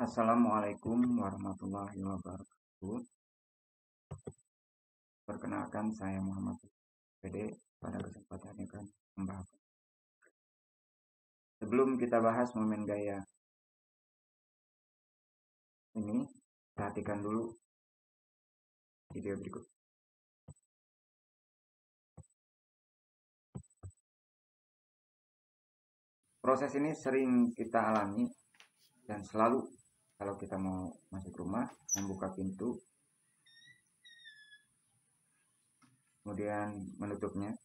Assalamualaikum warahmatullahi wabarakatuh. Perkenalkan saya Muhammad PD. Pada kesempatan ini akan membahas. Sebelum kita bahas momen gaya ini, perhatikan dulu video berikut. Proses ini sering kita alami dan selalu kalau kita mau masuk rumah, membuka pintu, kemudian menutupnya,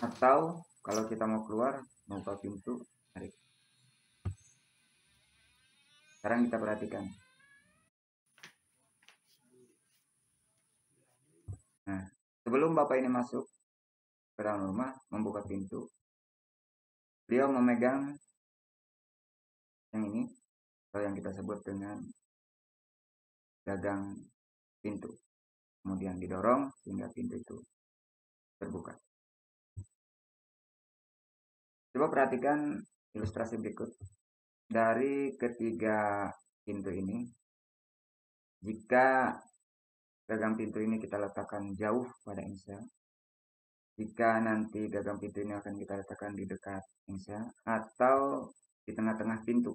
atau kalau kita mau keluar, membuka pintu, tarik. Sekarang kita perhatikan. Nah, sebelum Bapak ini masuk ke dalam rumah, membuka pintu, beliau memegang yang ini, atau yang kita sebut dengan gagang pintu. Kemudian didorong sehingga pintu itu terbuka. Coba perhatikan ilustrasi berikut. Dari ketiga pintu ini, jika gagang pintu ini kita letakkan jauh pada engsel, jika nanti gagang pintu ini akan kita letakkan di dekat engsel atau di tengah-tengah pintu.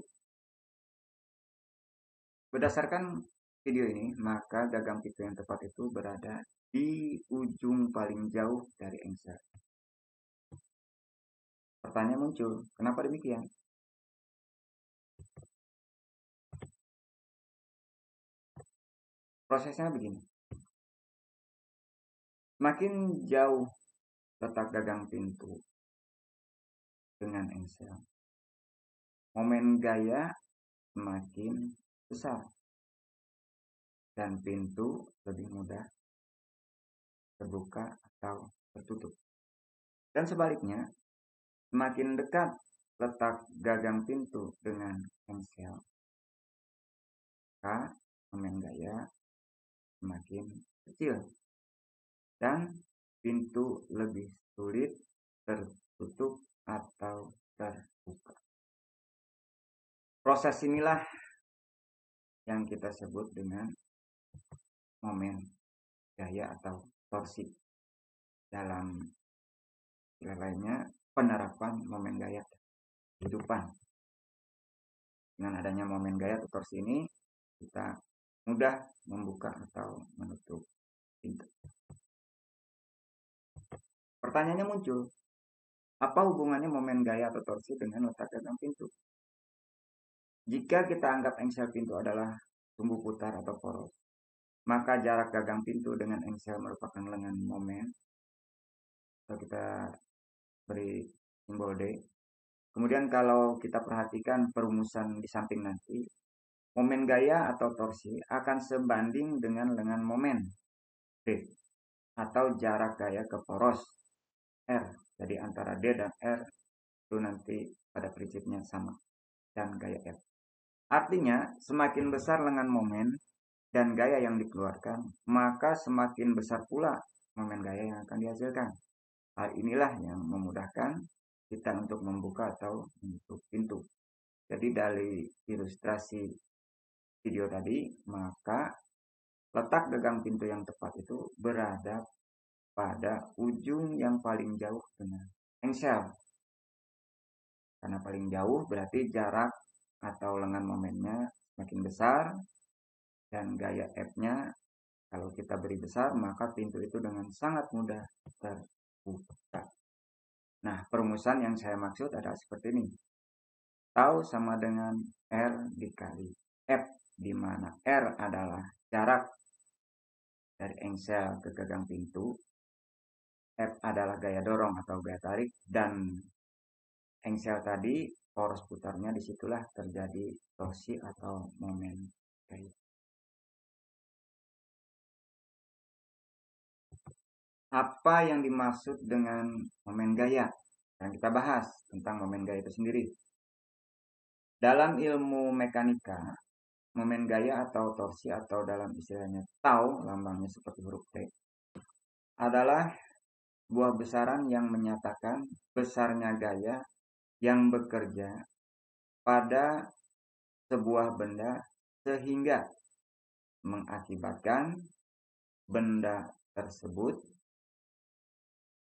Berdasarkan video ini, maka gagang pintu yang tepat itu berada di ujung paling jauh dari engsel. Pertanyaan muncul, kenapa demikian? Prosesnya begini. Makin jauh letak gagang pintu dengan engsel, momen gaya semakin besar dan pintu lebih mudah terbuka atau tertutup. Dan sebaliknya, semakin dekat letak gagang pintu dengan engsel, maka momen gaya semakin kecil dan pintu lebih sulit tertutup atau terbuka. Proses inilah yang kita sebut dengan momen gaya atau torsi. Dalam istilah lainnya, penerapan momen gaya kehidupan. Dengan adanya momen gaya atau torsi ini, kita mudah membuka atau menutup pintu. Pertanyaannya muncul, apa hubungannya momen gaya atau torsi dengan letak gagang pintu? Jika kita anggap engsel pintu adalah tumbuh putar atau poros, maka jarak gagang pintu dengan engsel merupakan lengan momen. Kalau kita beri simbol D. Kemudian kalau kita perhatikan perumusan di samping nanti, momen gaya atau torsi akan sebanding dengan lengan momen D atau jarak gaya ke poros R. Jadi antara D dan R itu nanti pada prinsipnya sama dan gaya F. Artinya semakin besar lengan momen dan gaya yang dikeluarkan, maka semakin besar pula momen gaya yang akan dihasilkan. Hal inilah yang memudahkan kita untuk membuka atau menutup pintu. Jadi dari ilustrasi video tadi, maka letak gagang pintu yang tepat itu berada pada ujung yang paling jauh dengan engsel. Karena paling jauh berarti jarak atau lengan momennya semakin besar dan gaya F-nya kalau kita beri besar maka pintu itu dengan sangat mudah terbuka. Nah, perumusan yang saya maksud adalah seperti ini. Tau sama dengan R dikali F, di mana R adalah jarak dari engsel ke gagang pintu, F adalah gaya dorong atau gaya tarik, dan engsel tadi poros putarnya disitulah terjadi torsi atau momen gaya. Apa yang dimaksud dengan momen gaya? Yang kita bahas tentang momen gaya itu sendiri. Dalam ilmu mekanika, momen gaya atau torsi atau dalam istilahnya tau, lambangnya seperti huruf T, adalah buah besaran yang menyatakan besarnya gaya yang bekerja pada sebuah benda sehingga mengakibatkan benda tersebut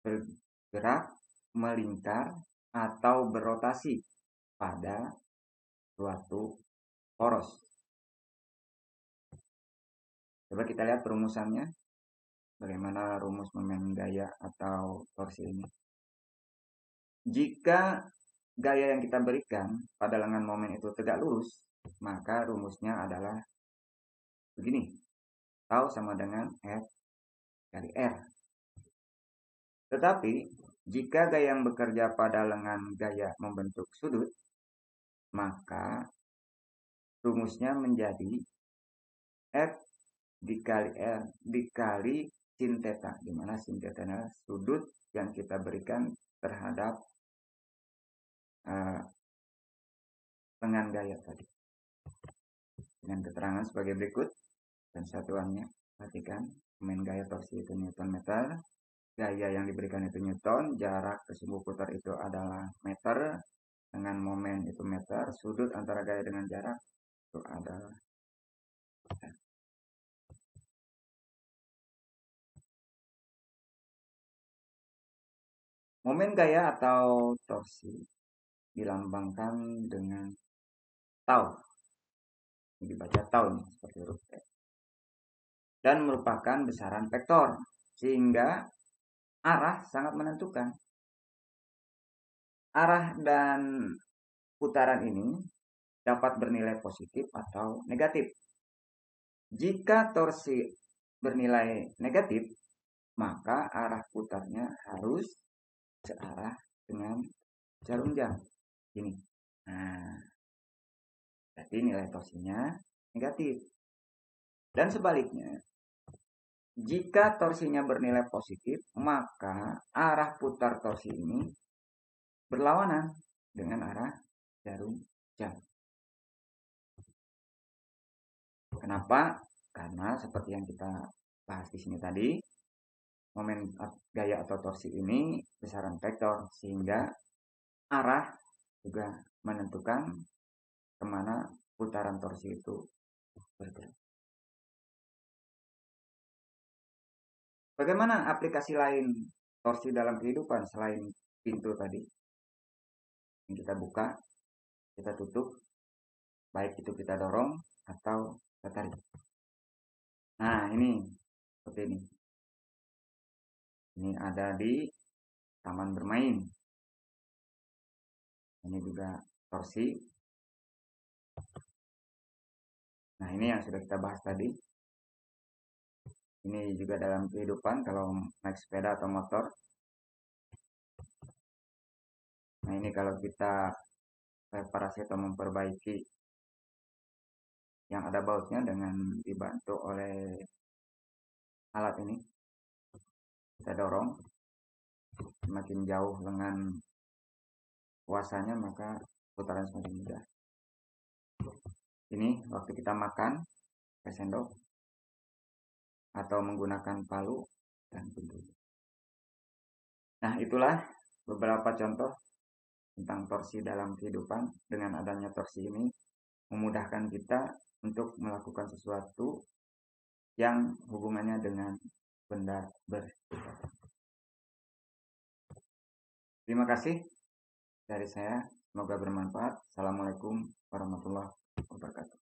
bergerak, melingkar, atau berotasi pada suatu poros. Coba kita lihat perumusannya. Bagaimana rumus momen gaya atau torsi ini. Jika gaya yang kita berikan pada lengan momen itu tegak lurus, maka rumusnya adalah begini. Tau sama dengan F kali R. Tetapi, jika gaya yang bekerja pada lengan gaya membentuk sudut, maka rumusnya menjadi F dikali R dikali sin theta, di mana sin theta adalah sudut yang kita berikan terhadap lengan gaya tadi. Dengan keterangan sebagai berikut dan satuannya. Perhatikan, momen gaya torsi itu Newton meter, gaya yang diberikan itu Newton, jarak ke sumbu putar itu adalah meter, dengan momen itu meter, sudut antara gaya dengan jarak itu adalah meter. Momen gaya atau torsi dilambangkan dengan tau. Ini dibaca tau nih, seperti huruf T. Dan merupakan besaran vektor, sehingga arah sangat menentukan. Arah dan putaran ini dapat bernilai positif atau negatif. Jika torsi bernilai negatif, maka arah putarnya harus searah dengan jarum jam. Ini. Nah, jadi nilai torsinya negatif. Dan sebaliknya, jika torsinya bernilai positif, maka arah putar torsi ini berlawanan dengan arah jarum jam. Kenapa? Karena seperti yang kita bahas di sini tadi, momen gaya atau torsi ini besaran vektor, sehingga arah juga menentukan kemana putaran torsi itu bergerak. Bagaimana aplikasi lain torsi dalam kehidupan selain pintu tadi? Yang kita buka, kita tutup, baik itu kita dorong atau kita tarik. Nah, ini seperti ini. Ini ada di taman bermain. Ini juga torsi. Nah, ini yang sudah kita bahas tadi. Ini juga dalam kehidupan kalau naik sepeda atau motor. Nah, ini kalau kita reparasi atau memperbaiki yang ada bautnya dengan dibantu oleh alat ini. Kita dorong. Semakin jauh lengan kuasanya, maka putaran semakin mudah. Ini waktu kita makan pakai sendok atau menggunakan palu dan pintu. Nah, itulah beberapa contoh tentang torsi dalam kehidupan. Dengan adanya torsi ini memudahkan kita untuk melakukan sesuatu yang hubungannya dengan benda berputar. Terima kasih dari saya, semoga bermanfaat. Assalamualaikum warahmatullahi wabarakatuh.